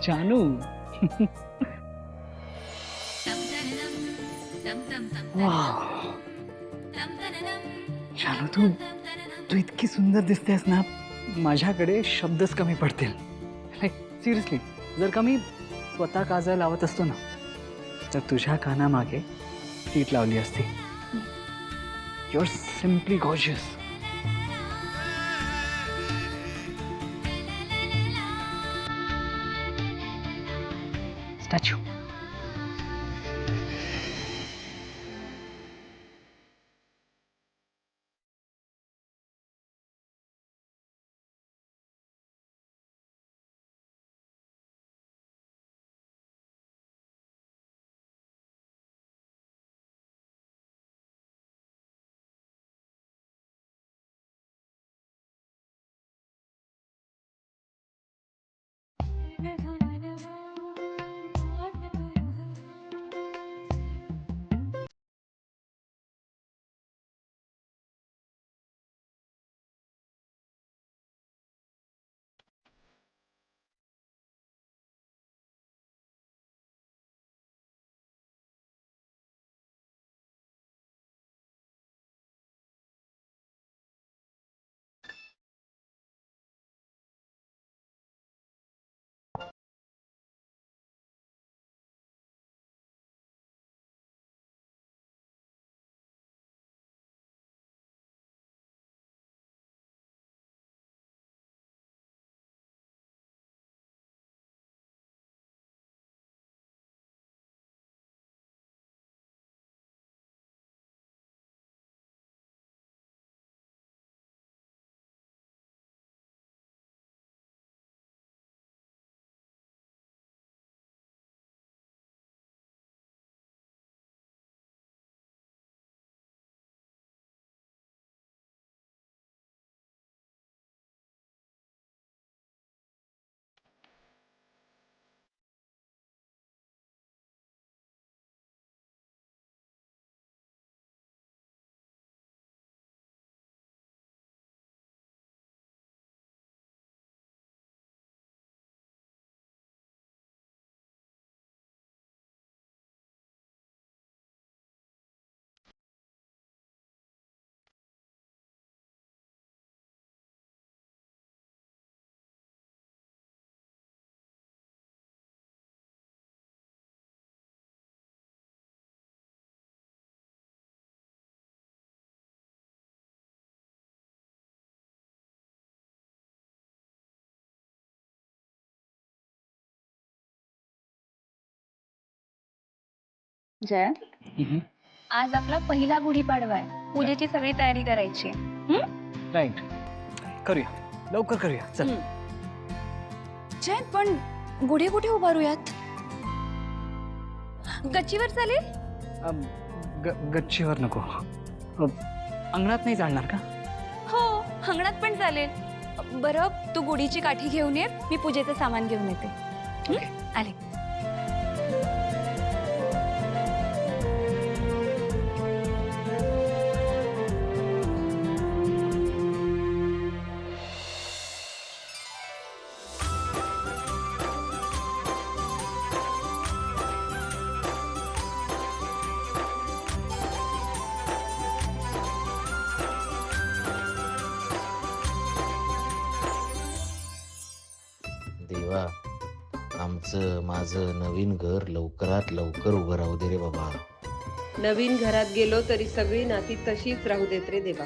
जानू. वाह जानू, तू तू इतकी सुंदर दिसतेस ना, माझ्याकडे शब्दच कमी पडतील. लाईक सिरियसली, जर का मी स्वतः काजळ लावत असतो ना, तर तुझ्या कानामागे टीट लावली असती. You are simply gorgeous. Statue. Jay, आज आपला पहिला गुढीपाडवा आहे. पूजेची सगळी तयारी करायची. राईट. करूया, लवकर करूया. चल. जय, पण गुढी कुठे उभारूयात? गच्चीवर चालेल? गच्चीवर नको. अंगणात नाही चालणार का? हो, अंगणात पण चालेल. बरं, तू गुढीची काठी घेऊन ये, मी पूजेचं सामान घेऊन येते. आले. देवा, आमचं माझं नवीन घर लवकरात लवकर उभं राहू दे रे बाबा. नवीन घरात गेलो तरी सगळी नाती तशीच राहू देत रे देवा.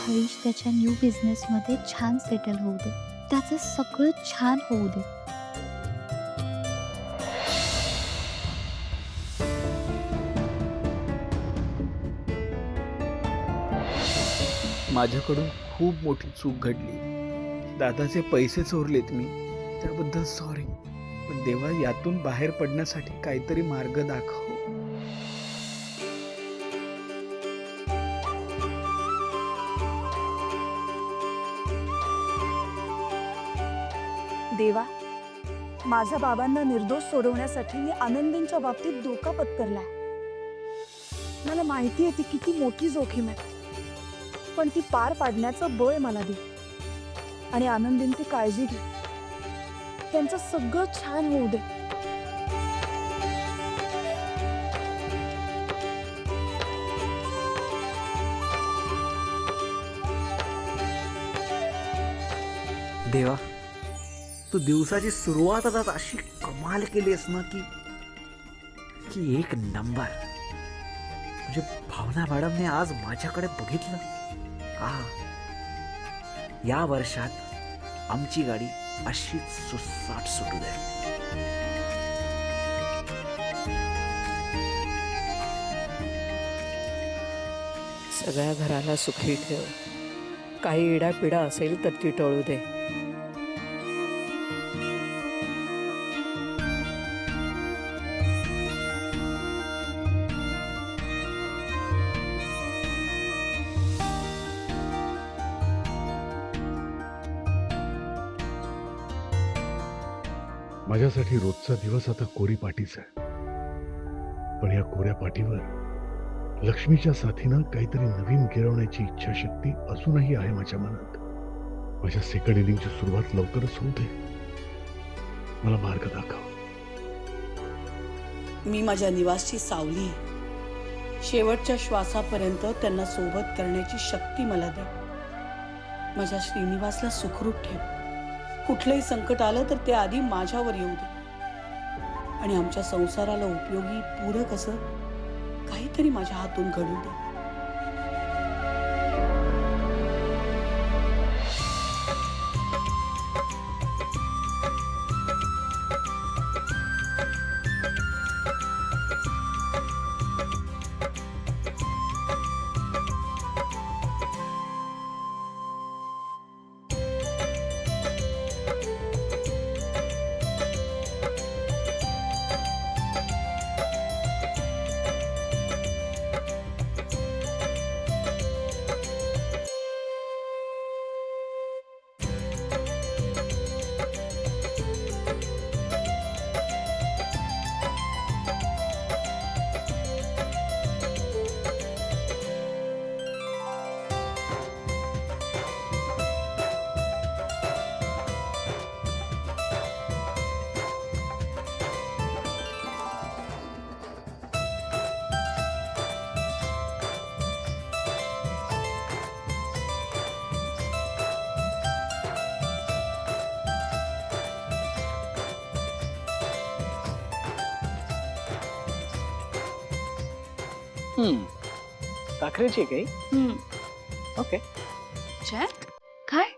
हरीश त्याच्या न्यू बिझनेसमध्ये छान सेटल होऊ दे, त्याचं सगळं छान होऊ दे. माझ्याकडून खूप मोठी चूक घडली. दादाचे पैसे चोरलेत मी, त्याबद्दल सॉरी. पण देवा, यातून बाहेर पडण्यासाठी काहीतरी मार्ग दाखव. देवा, माझ्या बाबांना निर्दोष सोडवण्यासाठी मी आनंदींच्या बाबतीत धोका पत्करलाय. मला माहिती आहे ती किती मोठी जोखीम आहे, पण ती पार पाडण्याचं बळ मला दे. आणि आनंदींची काळजी घे, त्यांचं सगळं छान होऊ दे. देवा, तू दिवसाची सुरुवातच अशी कमाल केलीस ना की एक नंबर. म्हणजे भावना मॅडमने आज माझ्याकडे बघितलं. या वर्षात आमची गाडी अशीच सुसाट सुटू दे. सगळ्या घराला सुखी ठेव. काही इडापिडा असेल तर ती टळू दे. माझ्यासाठी रोजचा दिवस आता कोरी पाटीचा आहे, पण या कोऱ्या पाटीवर लक्ष्मीच्या साथीनं काहीतरी नवीन गिरवण्याची इच्छाशक्ती अजूनही आहे माझ्या मनात. माझ्या सेकंड इनिंगची सुरुवात लवकरच होऊ दे. मला मार्ग दाखव. मी माझ्या निवासची सावली आहे. शेवटच्या श्वासापर्यंत त्यांना सोबत करण्याची शक्ती मला दे. माझ्या श्रीनिवासला सुखरूप ठेव. कुठलंही संकट आलं तर ते आधी माझ्यावर येऊ दे. आणि आमच्या संसाराला उपयोगी पूरक असं काहीतरी माझ्या हातून घडू दे. साखरेची काही. ओके. जय, काय?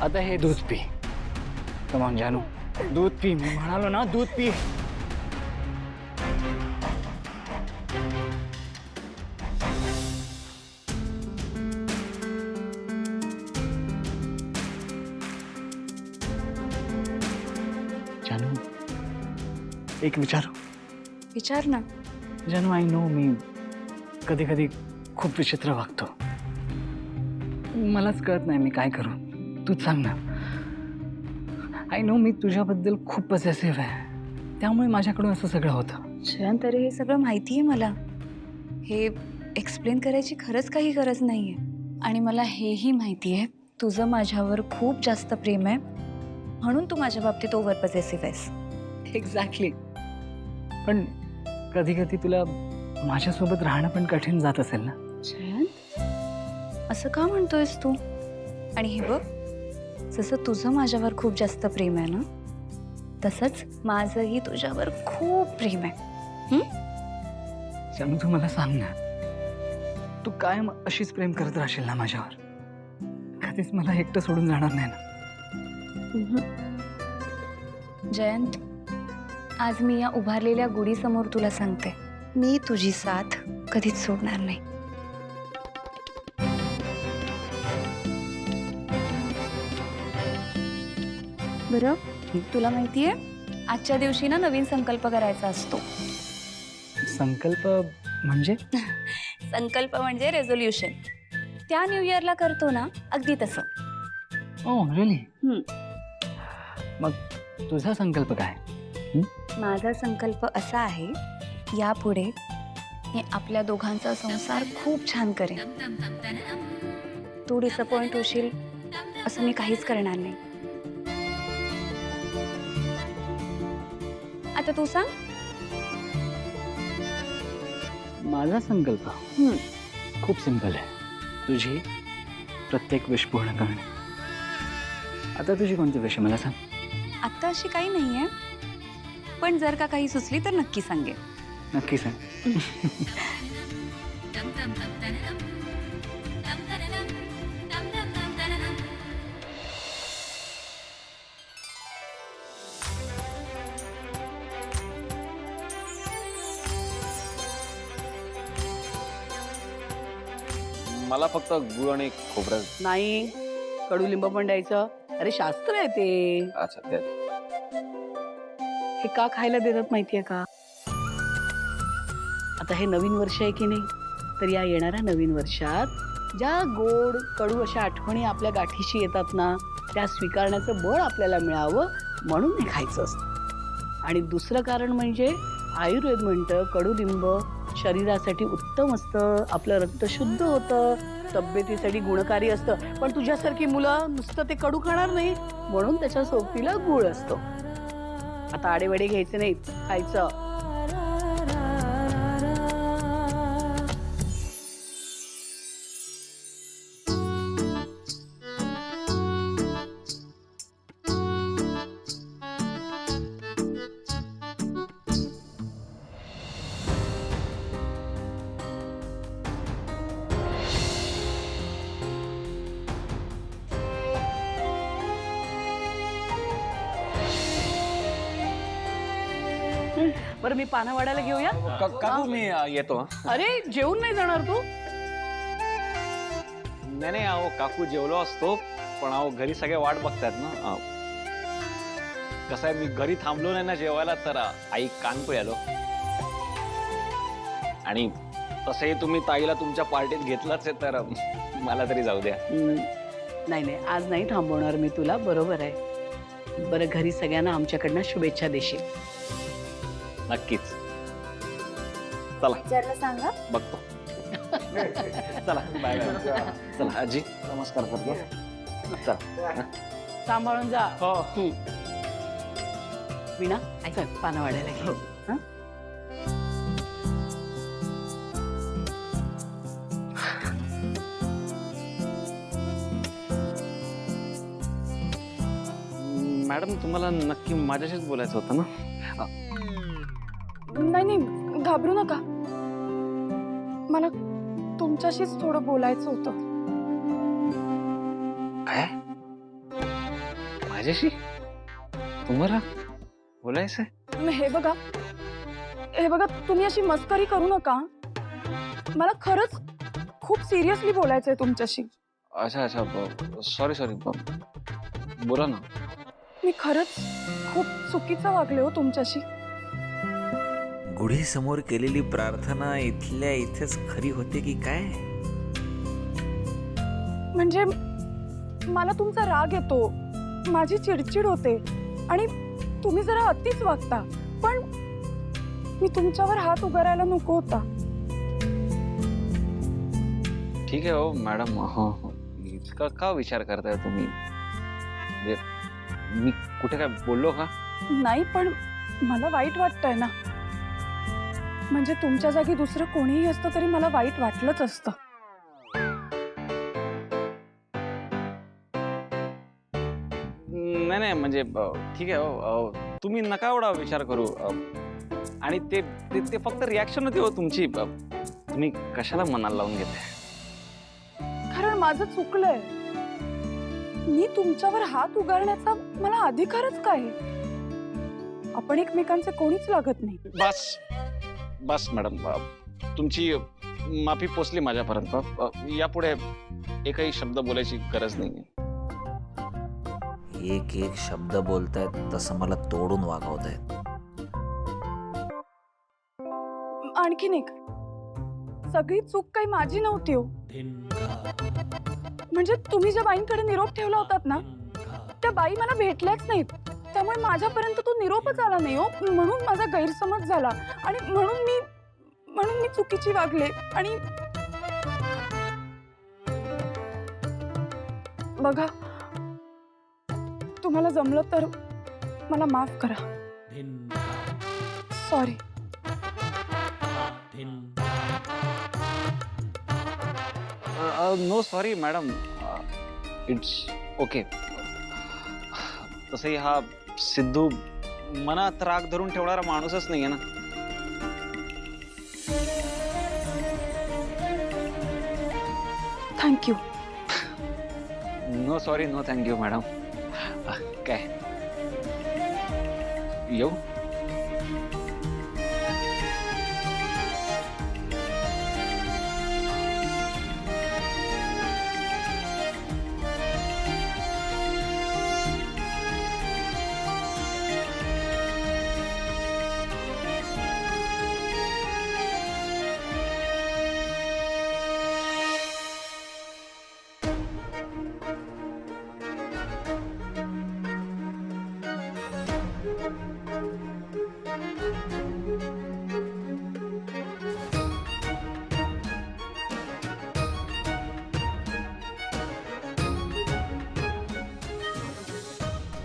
आता हे दूध पी. कमान जानू, दूध पी. मी म्हणालो ना, दूध पी. जानू, एक विचारू. विचार ना. जानू, आय नो मी कधी कधी खूप विचित्र वागतो. मलाच कळत नाही मी काय करू. तूच सांग ना. आय नो मी तुझ्याबद्दल खूप पॉझिटिव्ह आहे, त्यामुळे माझ्याकडून असं सगळं होतं. छान, तरी हे सगळं माहिती आहे मला. हे एक्सप्लेन करायची खरंच काही गरज नाही आहे. आणि मला हेही माहिती आहे तुझं माझ्यावर खूप जास्त प्रेम आहे, म्हणून तू माझ्या बाबतीत ओव्हर पॉझेसिव्ह आहेस. एक्झॅक्टली. पण कधी कधी तुला माझ्यासोबत राहणं पण कठीण जात असेल ना. छान, असं का म्हणतोयस तू? आणि हे बघ, जसं तुझं माझ्यावर खूप जास्त प्रेम आहे ना, तसंच माझंही तुझ्यावर खूप प्रेम आहे. जानू, तू मला सांग ना, तू कायम अशीच प्रेम करत राहशील ना माझ्यावर? कधीच मला एकटं सोडून जाणार नाही ना? जयंत, आज मी या उभारलेल्या गुढीसमोर तुला सांगते, मी तुझी साथ कधीच सोडणार नाही. बरं, तुला माहितीये आजच्या दिवशी ना नवीन संकल्प करायचा असतो. संकल्प म्हणजे? संकल्प म्हणजे रेझोल्युशन. त्या न्यू इयरला करतो ना, अगदी तसं. Oh really? मग तुझा संकल्प काय? माझा संकल्प असा आहे, यापुढे मी आपल्या दोघांचा संसार खूप छान करेन. तू डिसअपॉइंट होशील असं मी काहीच करणार नाही. आता तू सांग. माझा संकल्प खूप सिंपल आहे. तुझी प्रत्येक विश पूर्ण करणे. आता तुझी कोणती विश मला सांग. आता अशी काही नाहीये, पण जर का काही सुचली तर नक्की सांगेन. नक्की सांग. मला फक्त गुळ आणि खोबरं. नाही, कडुलिंब पण द्यायचं. अरे शास्त्र आहे ते. अच्छा, ते हे का खायला देतात माहितीये का? आता हे नवीन वर्ष आहे की नाही, तर या येणाऱ्या नवीन वर्षात ज्या गोड कडू अशा आठवणी आपल्या गाठीशी येतात ना, त्या स्वीकारण्याचं बळ आपल्याला मिळावं म्हणून हे खायचं असतं. आणि दुसरं कारण म्हणजे आयुर्वेद म्हणतं कडुलिंब शरीरासाठी उत्तम असतं, आपलं रक्त शुद्ध होतं, तब्येतीसाठी गुणकारी असतं. पण तुझ्यासारखी मुलं नुसतं ते कडू खाणार नाही, म्हणून त्याच्या सोबतीला गुळ असतो. आता आडेवेडे घ्यायचे नाहीत, खायचं. बरं, मी पानं वाढायला घेऊया. काकू मी येतो. अरे, जेवून नाही जाणार तू? नाही नाही, अहो काकू जेवलो असतो, पण अहो घरी सगळे वाट बघतायत ना. कसं आहे, मी घरी थांबलो नाही ना जेवायला, तर आई कानपुर आलो. आणि तसंही तुम्ही ताईला तुमच्या पार्टीत घेतलाच आहे, तर मला तरी जाऊ द्या. नाही नाही, आज नाही थांबवणार मी तुला. बरोबर आहे. बरं, घरी सगळ्यांना आमच्याकडनं शुभेच्छा देशील. नक्कीच. चला जरा सांगा. बघतो. चला बाय बाय. चला आजी, नमस्कार करतो. चला. सांभाळून जा. हो. वीणा, चल पानं वाढायला घे. हं? मॅडम, तुम्हाला नक्की माझ्याशीच बोलायचं होतं ना? नाही नाही, घाबरू नका. मला तुमच्याशीच थोडं बोलायचं होतं. काय? राजेशी तुम्हाला बोलायचंय? हे बघा तुम्ही अशी मस्करी करू नका. मला खरंच खूप सिरियसली बोलायचंय तुमच्याशी. अच्छा सॉरी बोला ना. मी खरंच खूप चुकीचं वागले हो तुमच्याशी. गुढी समोर केलेली प्रार्थना इथल्या इथेच खरी होते की काय? म्हणजे मला तुमचा राग येतो, माझी चिडचिड होते आणि तुम्ही जरा अतिच वागता. पण मी तुमच्यावर हात उगारायला नको होता. ठीक आहे हो मॅडम. इतका का विचार करताय तुम्ही? म्हणजे मी कुठे काय बोललो का? नाही, पण मला वाईट वाटतंय ना. म्हणजे तुमच्या जागी दुसरं कोणीही असतं तरी मला वाईट वाटलंच असतं. नाही म्हणजे ठीक आहे हो. तुम्ही नका एवढा विचार करू. आणि ते ते फक्त रिॲक्शन होती हो तुमची. तुम्ही कशाला मनाला लावून घेताय? कारण माझं चुकलंय. मी तुमच्यावर हात उगारण्याचा मला अधिकारच काय? आपण एकमेकांचे कोणीच लागत नाही. बस मॅडम, तुमची माफी पोचली माझ्यापर्यंत. यापुढे एकही शब्द बोलायची गरज नाही. एक एक शब्द बोलतायत तसं मला तोडून वागवतायत. आणखीन एक, सगळी चूक काही माझी नव्हती हो. म्हणजे तुम्ही ज्या बाईंकडे निरोप ठेवला होतात ना, त्या बाई मला भेटल्याच नाहीत. त्यामुळे माझ्यापर्यंत तो निरोपच आला नाही हो. म्हणून माझा गैरसमज झाला आणि म्हणून मी चुकीची वागले. आणि बघा, तुम्हाला जमलं तर मला माफ करा. Sorry. No sorry madam, it's okay. तसंही हा सिद्धू मनात राग धरून ठेवणारा माणूसच नाहीये ना. Thank you. No sorry no thank you madam. काय येऊ?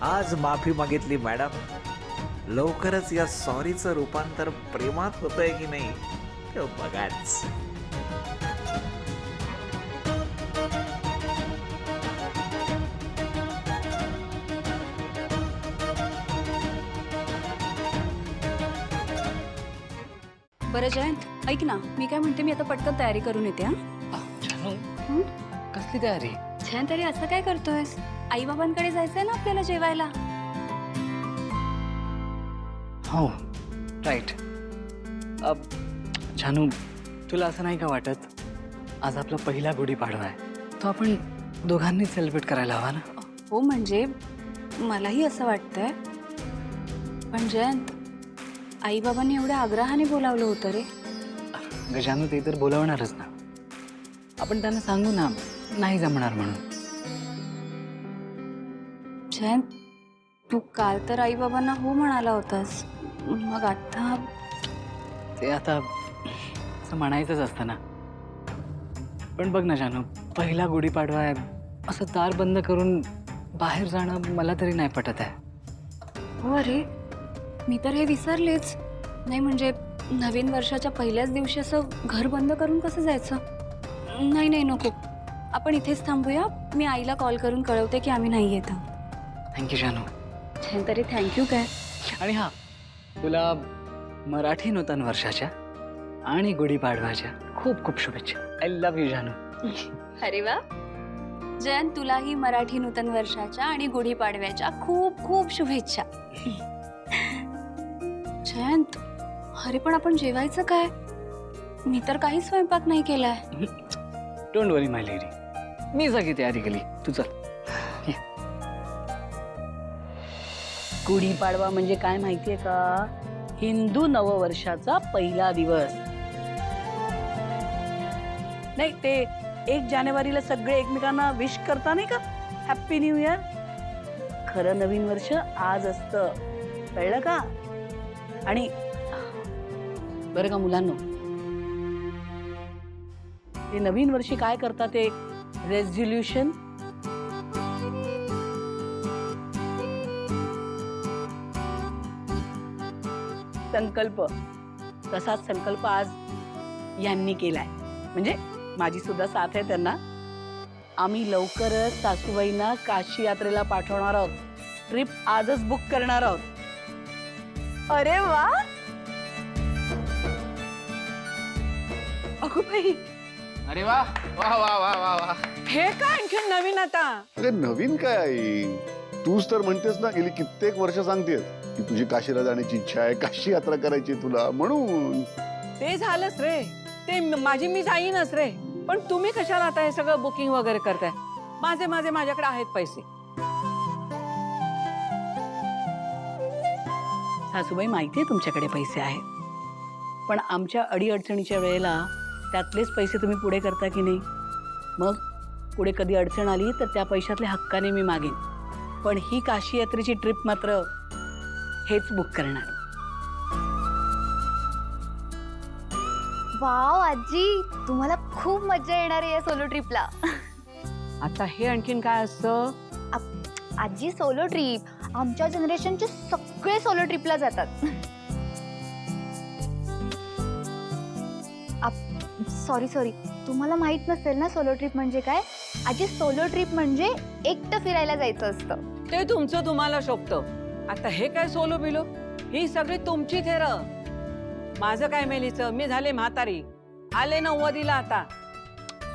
आज माफी मागितली मॅडम. लवकरच या सॉरीचं रूपांतर प्रेमात होतंय की नाही ते बघाच. बरं जयंत, ऐक ना, मी काय म्हणते, मी आता पटकन तयारी करून येते. कसली तयारी? जयंत, अरे असं काय करतोयस? आई बाबांकडे जायचंय ना आपल्याला जेवायला. हो राईट. जानू, तुला असं नाही का वाटत, आज आपला पहिला गुढीपाडवा आहे, तो आपण दोघांनीच सेलिब्रेट करायला हवा ना? हो, म्हणजे मलाही असं वाटतंय. पण जयंत, आई बाबांनी एवढ्या आग्रहाने बोलावलं होतं रे. गजानू, ते तर बोलावणारच ना. आपण त्यांना सांगू ना नाही जमणार म्हणून. जयंत, तू काल तर आई बाबांना हो म्हणाला होतास, मग आता? ते आता असं म्हणायचंच असतं ना. पण बघ ना जानू, पहिला गुढीपाडवा आहे, असं दार बंद करून बाहेर जाणं मला तरी नाही पटत आहे. हो अरे, मी तर हे विसरलेच. नाही म्हणजे नवीन वर्षाच्या पहिल्याच दिवशी असं घर बंद करून कसं जायचं? नाही नाही, नको. आपण इथेच थांबूया. मी आईला कॉल करून कळवते की आम्ही नाही येत आहोत. थँक्यू जानू. तरी थँक्यू काय. आणि हां, तुला मराठी नूतन वर्षाच्या आणि गुढीपाडव्याच्या खूप खूप शुभेच्छा. आय लव्ह यू जानू. अरे वा. जयंत, तुलाही मराठी नूतन वर्षाच्या आणि गुढीपाडव्याच्या खूप खूप शुभेच्छा. जयंत, अरे पण आपण जेवायचं काय? मी तर काही स्वयंपाक नाही केलाय. डोंट वरी माय लेडी, मी सगळी तयारी केली. तू चल. गुढीपाडवा म्हणजे काय माहितीये का? हिंदू नववर्षाचा पहिला दिवस. नाही, ते 1 जानेवारीला सगळे एकमेकांना विश करता नाही का, हॅप्पी न्यू इयर. खरं नवीन वर्ष आज असतं, कळलं का? आणि बरं का मुलांनो, ते नवीन वर्षी काय करतात, ते रेझोल्युशन. संकल्प. तसाच संकल्प आज यांनी केलाय, म्हणजे माझी सुद्धा साथ आहे त्यांना. आम्ही लवकरच सासूबाईंना काशी यात्रेला पाठवणार आहोत. ट्रिप आजच बुक करणार आहोत. अरे वा. अगो बाई, अरे वा वा वा वा वा वा. हे काय आणखी नवीन आता? अरे नवीन काय आई, तूच तर म्हणतेस ना, गेली कित्येक वर्ष सांगतेस की तुझी काशीला जाण्याची इच्छा आहे, काशी यात्रा करायची तुला, म्हणून. ते झालंच रे, ते माझी मी जाईनच रे. पण तुम्ही कशाला आता हे सगळं बुकिंग वगैरे करताय? माझ्याकडे आहेत पैसे. सासूबाई, माहितीये तुमच्याकडे पैसे आहेत, पण आमच्या अडीअडचणीच्या वेळेला त्यातलेच पैसे तुम्ही पुढे करता की नाही? मग पुढे कधी अडचण आली तर त्या पैशातल्या हक्काने मी मागेन, पण ही काशी यात्रेची ट्रिप मात्र हेच बुक करणार. वाव आजी, तुम्हाला खूप मजा येणार आहे या सोलो ट्रिपला. आता हे आणखीन काय असतं? आजी, सोलो ट्रिप, आमच्या जनरेशनचे सगळे सोलो ट्रिपला जातात. सॉरी, तुम्हाला माहित नसेल ना सोलो ट्रिप म्हणजे काय? आजी, सोलो ट्रिप म्हणजे एकटं फिरायला जायचं असतं. ते तुमचं तुम्हाला शोभतं. आता हे काय सोलो बिलो, ही सगळी तुमची थेर. माझं काय मेलीचं, मी झाले म्हातारी, आले 90ला आता.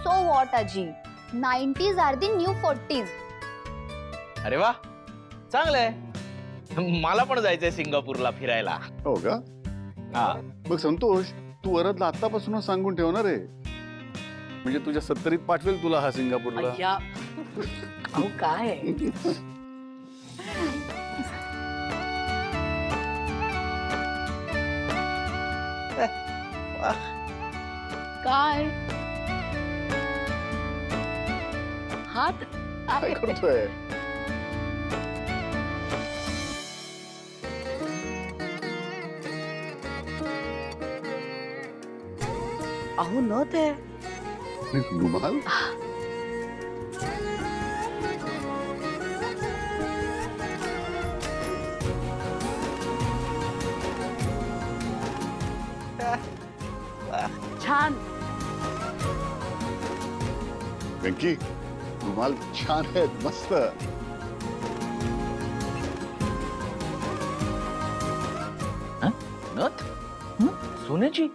सो वॉट आजी, 90s are the new 40s. अरे वा, चांगलंय. मला पण जायचंय सिंगापूरला फिरायला. हो का? हा. मग संतोष, तू वरदला आतापासूनच सांगून ठेवणार आहे, म्हणजे तुझ्या 70th पाठवेल तुला हा सिंगापूरला. अय्या, अहो काय काय हात काय करतोय? अहो न ते रुमाल. छान. वेंकी, रुमाल छान आहेत, मस्त. नथ सोन्याची?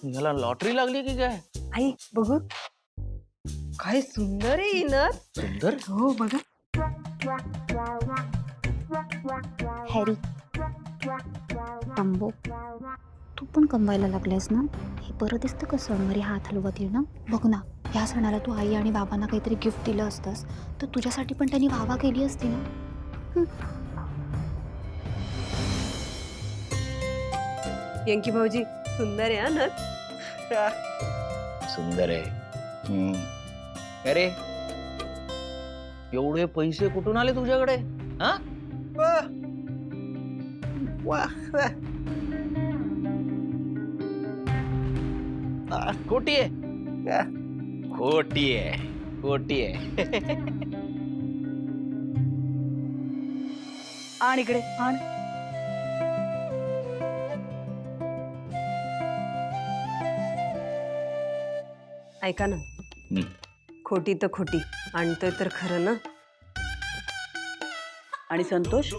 याला लॉटरी लागली की काय? आई बघू. काय सुंदर आहे ही नथ. सुंदर. हो बघा. हॅरी, अंबो, तू पण कमवायला लागलास ना? हे बरं दिसतं का सणवारी हात हलवत येणं? बघ ना, ह्या सणाला तू आई आणि बाबांना काहीतरी गिफ्ट दिलं असतंस तर तुझ्यासाठी पण त्यांनी वाहवा केली असती ना. यंकी भाऊजी, सुंदर आहे हा नथ. सुंदर आहे. अरे, एवढे पैसे कुठून आले तुझ्याकडे? हा? खोटी आहे, खोटी आहे, खोटी आहे. आण इकडे, आण. ऐका ना, खोटी तर खोटी, आणतोय तर खरं ना. आणि संतोष,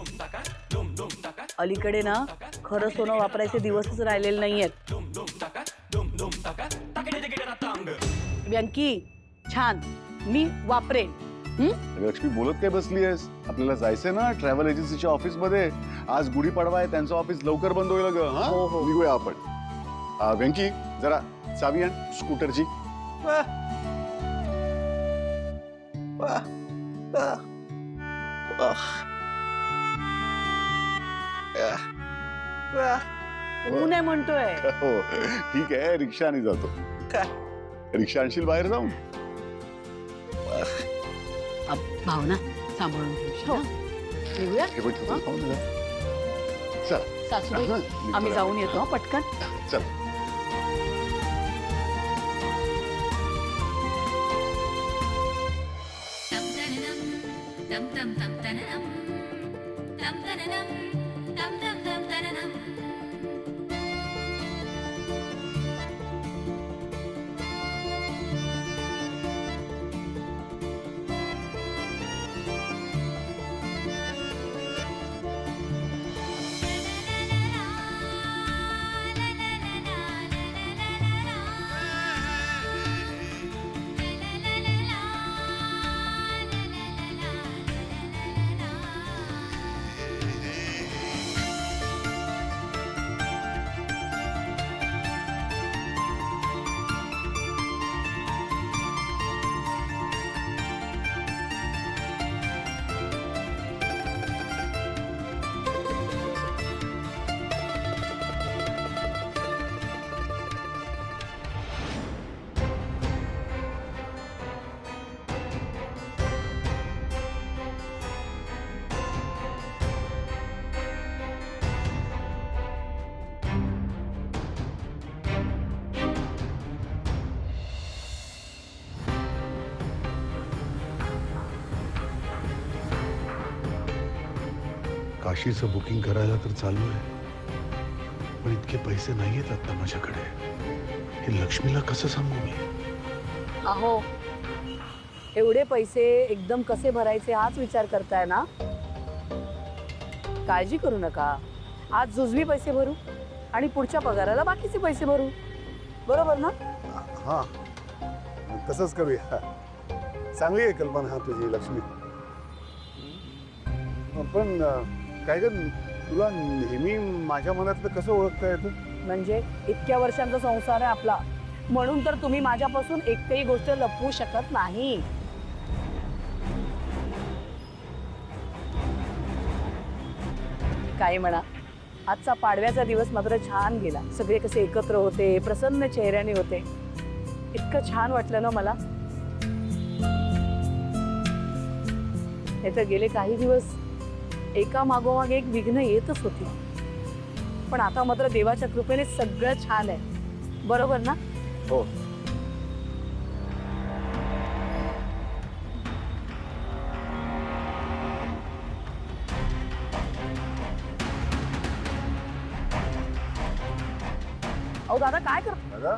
अलीकडे ना खरं सोनं वापरायचे दिवसच राहिलेले नाहीयेत. व्यंकी, छान. मी वापरेन. लक्ष्मी बोलत काय बसली आहेस? आपल्याला जायचंय ना ट्रॅव्हल एजन्सीच्या ऑफिस मध्ये. आज गुढीपाडवा आहे, त्यांचं ऑफिस लवकर बंद होईल ग. हा हो, हो. निघूया आपण. वेंकी जरा चावी आण स्कूटरची. ऊन आहे म्हणतोय. हो ठीक आहे, रिक्षाने जातो. रिक्षा आणशील बाहेर जाऊन? भावना सांभाळून ठेवशील, हं? निघूया. हे बघ, तिथून खाऊन जा. चल. सासूबाई हा, निघतो आम्ही ना. जाऊन येतो, हं, पटकन. चल. काशीचं बुकिंग करायला तर चालू आहे, पण इतके पैसे नाहीयेत आता माझ्याकडे. हे लक्ष्मीला कसं सांगू मी? अहो, एवढे पैसे एकदम कसे भरायचे हाच विचार करताय ना? काळजी करू नका. आज जुजवी पैसे भरू आणि पुढच्या पगाराला बाकीचे पैसे भरू. बरोबर ना? हा, तसंच करूया. चांगली आहे कल्पना तुझी लक्ष्मी. पण काय ग, तुला नेहमी माझ्या मनातलं कसं ओळखता येतं? म्हणजे इतक्या वर्षांचा संसार आहे आपला, म्हणून तर तुम्ही माझ्यापासून एकही गोष्ट लपवू शकत नाही. काय म्हणा, आजचा पाडव्याचा दिवस मात्र छान गेला. सगळे कसे एकत्र होते, प्रसन्न चेहऱ्याने होते. इतकं छान वाटलं ना मला. नाहीतर गेले काही दिवस एका मागोमाग एक विघ्न येतच होती, पण आता मात्र देवाच्या कृपेने सगळं छान आहे. बरोबर ना? हो. अहो दादा काय कर, दादा,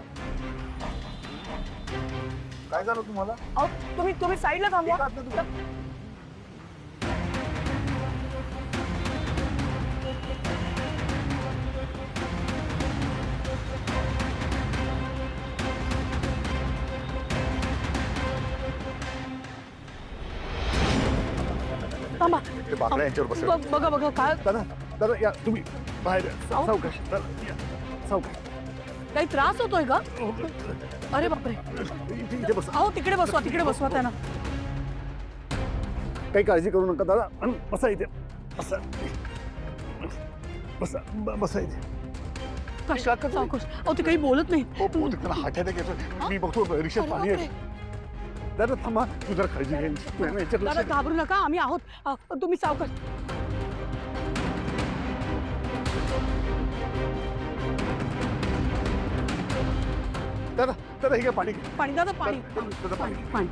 काय झालं तुम्हाला? अहो तुम्ही साईडला थांबवा. थांबा. ते बाकडा यांच्यावर बसेल. बघा बघा काय दादा, दादा या तुम्ही बाहेर या. सावकाश. दादा, या. सावकाश. काही त्रास होतोय का? अरे बापरे. इथे बसा. अहो तिकडे बसवा त्यांना. काही काळजी करू नका दादा. बसा इथे. बसा. बसा. बसा इथे. सावकाश. अहो ते काही बोलत नाही. हो, त्यांना हार्ट अटॅक येतो. मी बघतो रिक्षात पाणी आहे. दादा थांबा, तू जरा काळजी घे. तू आहे ना याच्यात दादा लक्ष दे. घाबरू नका, आम्ही आहोत. तुम्ही सावकाश. दादा, दादा हे घ्या पाणी घे. पाणी दादा, पाणी. दादा, पाणी. पाणी.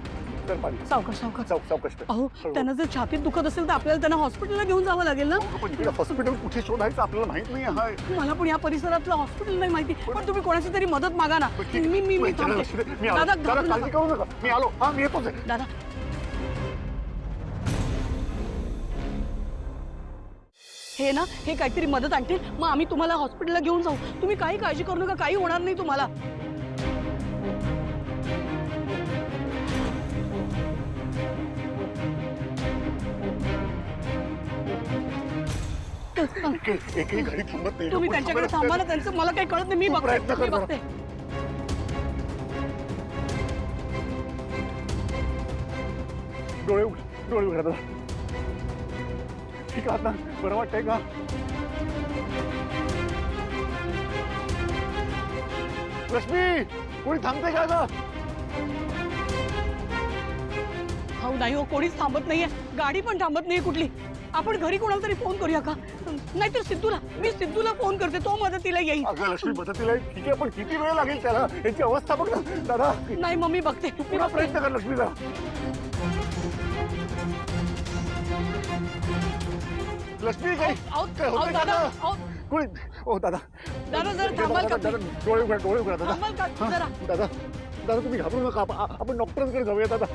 तर पाणी. सावकाश. सावकाश. अहो त्यांना जर छातीत दुखत असेल तर आपल्याला त्यांना हॉस्पिटलला घेऊन जावं लागेल ना. पण इकडे हॉस्पिटल कुठे शोधायचं आपल्याला माहित नाही आहे. मला पण या परिसरातलं हॉस्पिटल नाही माहिती, पण तुम्ही कोणाची तरी मदत मागा ना. मी थांबते. मी आलो. दादा दादा घाबरू काळजी नका. करू नका. मी आलो. हा मी येतोच आहे. दादा हे ना, हे काहीतरी मदत आणतील, मग आम्ही तुम्हाला हॉस्पिटलला घेऊन जाऊ. तुम्ही काही काळजी करू नका, काही होणार नाही तुम्हाला. एकही गाडी थांबत नाही. तुम्ही त्यांच्याकडे थांबा ना, त्यांचं मला काही कळत नाही. मी बघते, प्रयत्न कर मी जरा. बघते. डोळे उघडा दादा. ठीक आहात ना? बरं वाटतंय का? लक्ष्मी, कोणी थांबते का आता? हो नाही हो, कोणीच थांबत नाहीये. गाडी पण थांबत नाहीये कुठली. आपण घरी कोणाला तरी फोन करूया का? नाहीतर मी सिद्धूला फोन करते, तो मदतीला येईल. अगं लक्ष्मी मदतीला येईल. ठीक आहे, पण किती वेळ लागेल त्याला? याची अवस्था बघ ना दादा. नाही मग मी बघते. पुन्हा प्रयत्न कर लक्ष्मीचा. लक्ष्मी काही काय होतंय का दादा, आता? कोणी ओ दादा दादा जरा थांबाल का? दादा डोळे उघडा दादा. थांबाल का हा, जरा? दादा दादा तुम्ही घाबरू नका. आपण डॉक्टरांकडे जाऊया दादा.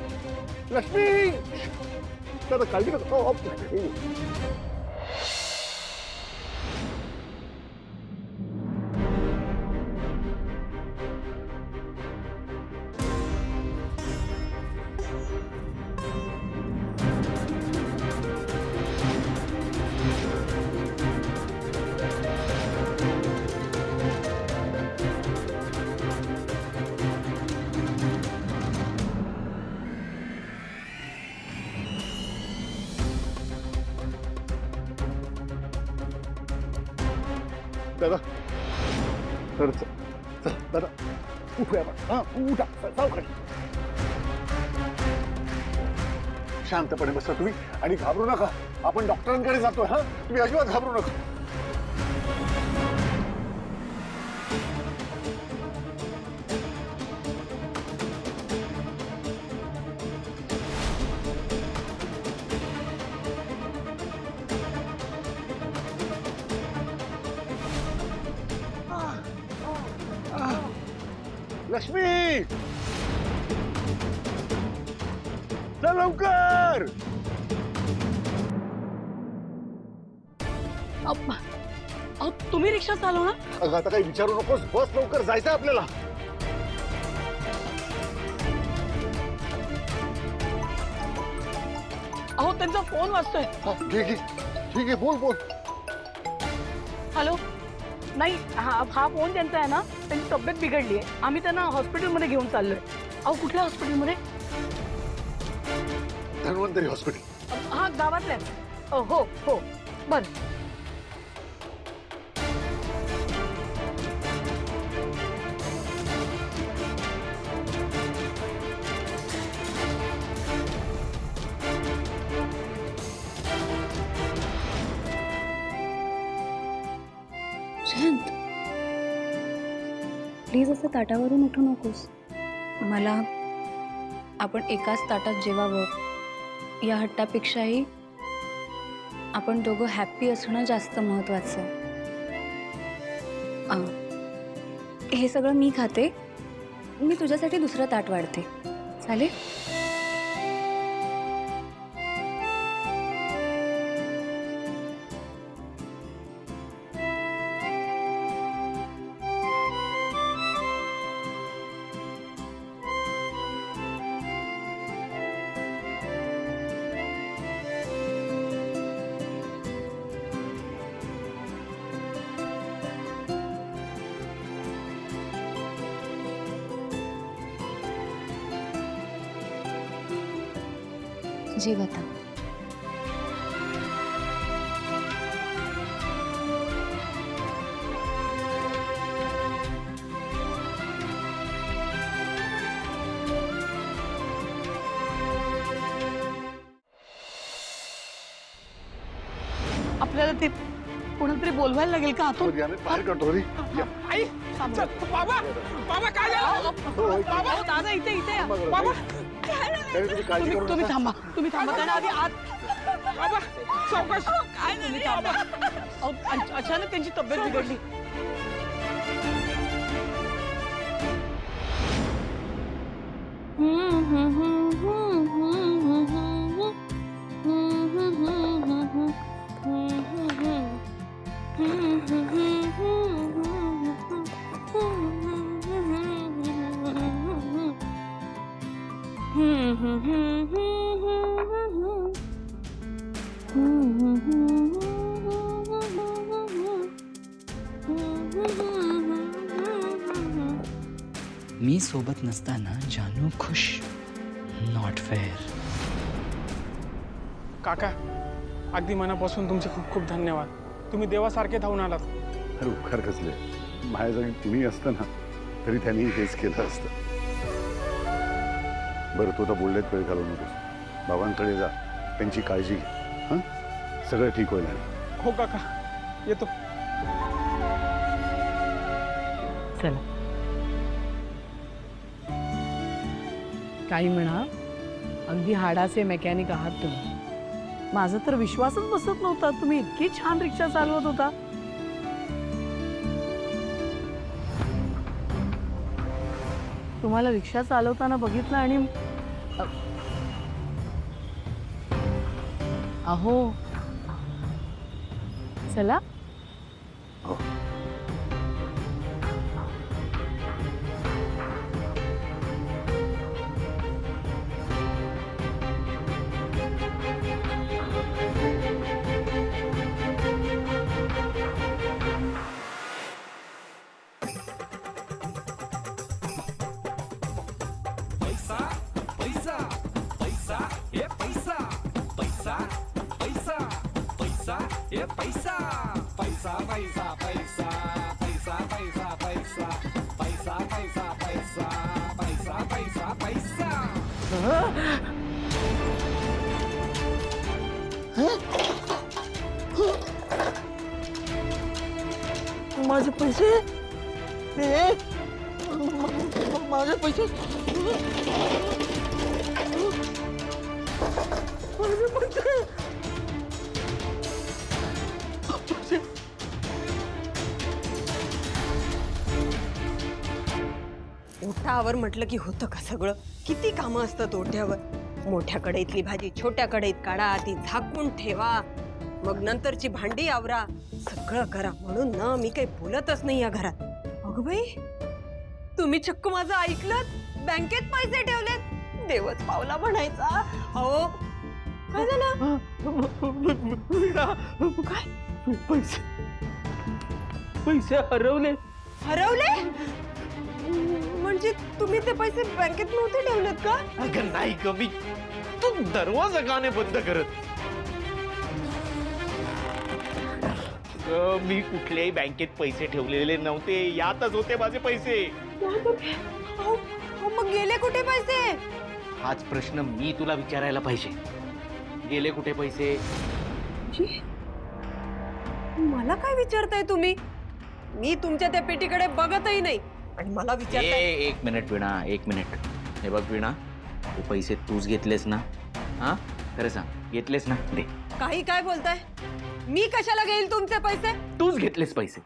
लक्ष्मी दादा काळजी नका. दादा तर चल दादा उठूया आपण. हा उठा सावकाश. शांतपणे बसा तुम्ही आणि घाबरू नका. आपण डॉक्टरांकडे जातोय. हा तुम्ही अजिबात घाबरू नका. लक्ष्मी चल लवकर. अहो, तुम्ही रिक्षा चालवणार? अगं आता काही विचारू नकोस. बस लवकर जायचंय आपल्याला. अहो त्यांचा फोन वाजतोय. हा, घे घे. ठीक आहे बोल बोल. हॅलो. नाही हा फोन त्यांचा आहे ना. त्यांची तब्येत बिघडली आहे. आम्ही त्यांना हॉस्पिटलमध्ये घेऊन चाललोय. अहो कुठल्या हॉस्पिटलमध्ये? धन्वंतरी हॉस्पिटल. हा गावातल्या. हो हो बरं. शांत, प्लीज असं ताटावरून उठू नकोस. मला आपण एकाच ताटात जेवावं या हट्टापेक्षाही आपण दोघं हॅप्पी असणं जास्त महत्वाचं आहे. हे सगळं मी खाते. मी तुझ्यासाठी दुसरं ताट वाढते. चालेल? जेव आता. आपल्याला ते कोणाला तरी बोलवायला लागेल का आतून? बाहेर काढतो रे. या. आई बाबा बाबा काय झालं? बाबा दादा इथे इथे या. बाबा तुम्ही काळजी करू तुम्ही नका. थांबा त्यांना आधी आत. बाबा सावकाश. काय तुम्ही थांबा. अहो, अचानक त्यांची तब्येत बिघडली. मी सोबत नसताना जानू खुश, नॉट फेअर. काका, अगदी मनापासून तुमचे खूप खूप धन्यवाद. तुम्ही देवासारखे धावून आलात. अरे उपकार कसले, माझ्या जागी कुणी असतं ना तरी त्यांनी हेच केलं असतं. बरं, तो तर बोललेत वेळ घालवू नकोस. बाबांकडे जा, त्यांची काळजी घे. हां, सगळं ठीक होईल. हो काका, येतो. चला. काही म्हणा, अगदी हाडाचे मेकॅनिक आहात तुम्ही. माझा तर विश्वासच बसत नव्हता, तुम्ही इतकी छान रिक्षा चालवत होता. तुम्हाला रिक्षा चालवताना बघितलं आणि अहो, चला. हो. माझे पैसे, माझे पैसे, ओठावर म्हटलं की होतं का सगळं? किती कामं असतात ओठ्यावर. मोठ्या कढईतली भाजी छोट्या कढईत काढा, ती झाकून ठेवा, मग नंतरची भांडी आवरा, सगळं करा. म्हणून ना मी काही बोलतच नाही या घरात. अगं बाई, तुम्ही चक्क माझं ऐकलं, बँकेत पैसे ठेवलेत. देवच पावला म्हणायचा. हो, काय झालं? काय पैसे, पैसे हरवले. हरवले म्हणजे तुम्ही ते पैसे बँकेत नव्हते ठेवलेत का? अगं नाही ग, मी तू दरवाजा का नाही बंद करत? मी कुठल्याही बँकेत पैसे ठेवलेले नव्हते, यातच होते माझे पैसे. मग गेले कुठे पैसे? हाच प्रश्न मी तुला विचारायला पाहिजे. गेले कुठे पैसे? मला काय विचारताय तुम्ही? मी तुमच्या त्या पेटीकडे बघतही नाही आणि मला विचारताय. एक मिनिट वीणा, एक मिनिट. हे बघ वीणा, हे पैसे तूच घेतलेस ना? हा, खरं सांग, घेतलेस ना? दे. काही काय बोलताय? मी कशाला घेईल तुमचे पैसे? तूच घेतलेस पैसे.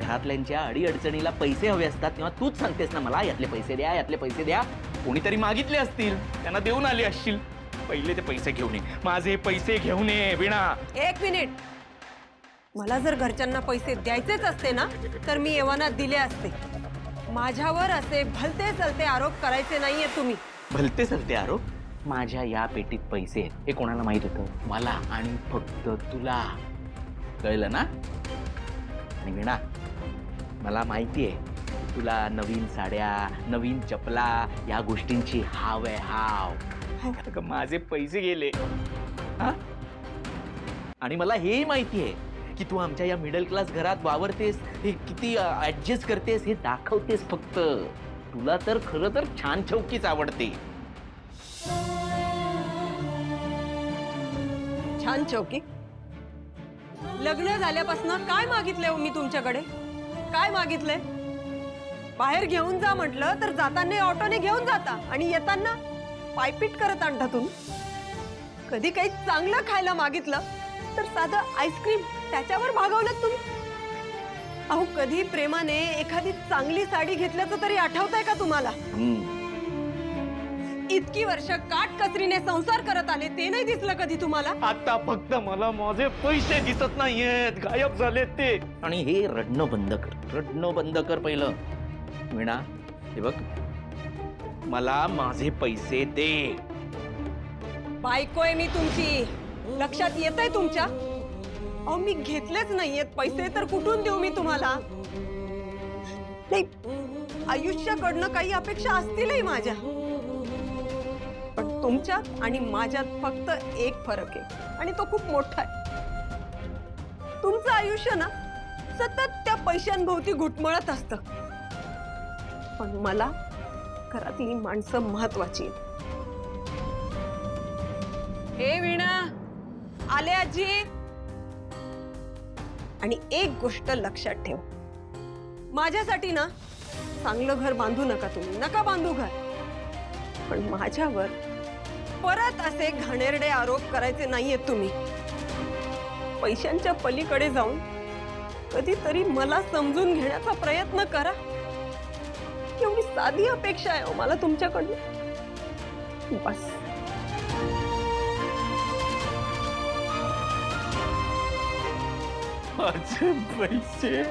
घरातल्यांच्या अडीअडचणीला पैसे हवे असतात तेव्हा तूच सांगतेस ना मला, यातले पैसे द्या, यातले पैसे द्या. कोणीतरी मागितले असतील, त्यांना देऊन आले असशील. पहिले ते पैसे घेऊन ये, माझे पैसे घेऊन ये वीणा. एक मिनिट. मला जर घरच्यांना पैसे द्यायचेच असते ना तर मी एव्हाना दिले असते. माझ्यावर असे भलते चलते आरोप करायचे नाहीये तुम्ही. भलते सलते आरोप? माझ्या या पेटीत पैसे आहेत हे कोणाला माहित होतं? मला आणि फक्त तुला. कळलं ना? आणि वीणा, मला माहिती आहे तुला नवीन साड्या, नवीन चपला, या गोष्टींची हाव आहे, हाव. माझे पैसे गेले हा? आणि मला हेही माहिती आहे की तू आमच्या या मिडल क्लास घरात वावरतेस, हे किती ऍडजस्ट करतेस हे दाखवतेस फक्त. तुला तर खरं तर छान चौकीच आवडते. छान चौकी? लग्न झाल्यापासून काय मागितलंय हो मी तुमच्याकडे? काय मागितलंय? बाहेर घेऊन जा म्हटलं तर जाताना ऑटोने घेऊन जाता आणि येताना पायपीट करत आणता तुम्ही. कधी काही चांगलं खायला मागितलं तर साधं आईस्क्रीम त्याच्यावर भागवलं तुम्ही. अहो, कधी प्रेमाने एखादी चांगली साडी घेतल्याचं तरी आठवतंय का तुम्हाला? इतकी वर्ष काटकसरीने संसार करत आले, ते नाही दिसलं कधी तुम्हाला? आता फक्त मला माझे पैसे दिसत नाहीयेत, गायब झालेत ते. आणि हे रडणं बंद कर, रडणं बंद कर पहिलं. वीणा, हे बघ, मला माझे पैसे दे. बायकोय मी तुमची, लक्षात येतंय तुमच्या? अहो मी घेतलेच नाहीयेत पैसे, तर कुठून देऊ मी तुम्हाला? नाही, आयुष्याकडनं काही अपेक्षा असतीलही माझ्या, पण तुमच्यात आणि माझ्यात फक्त एक फरक आहे, आणि तो खूप मोठा आहे. तुमचं आयुष्य ना सतत त्या पैशांभोवती घुटमळत असतं, पण मला घरातली माणसं महत्वाची आहेत. हे वीणा, आले आजी. आणि एक गोष्ट लक्षात ठेव, माझ्यासाठी ना चांगलं घर बांधू नका तुम्ही, नका बांधू घर, पण माझ्यावर परत असे घाणेरडे आरोप करायचे नाहीयेत तुम्ही. पैशांच्या पलीकडे जाऊन कधीतरी मला समजून घेण्याचा प्रयत्न करा. एवढी साधी अपेक्षा आहे हो मला तुमच्याकडून, बस. माझे पैसे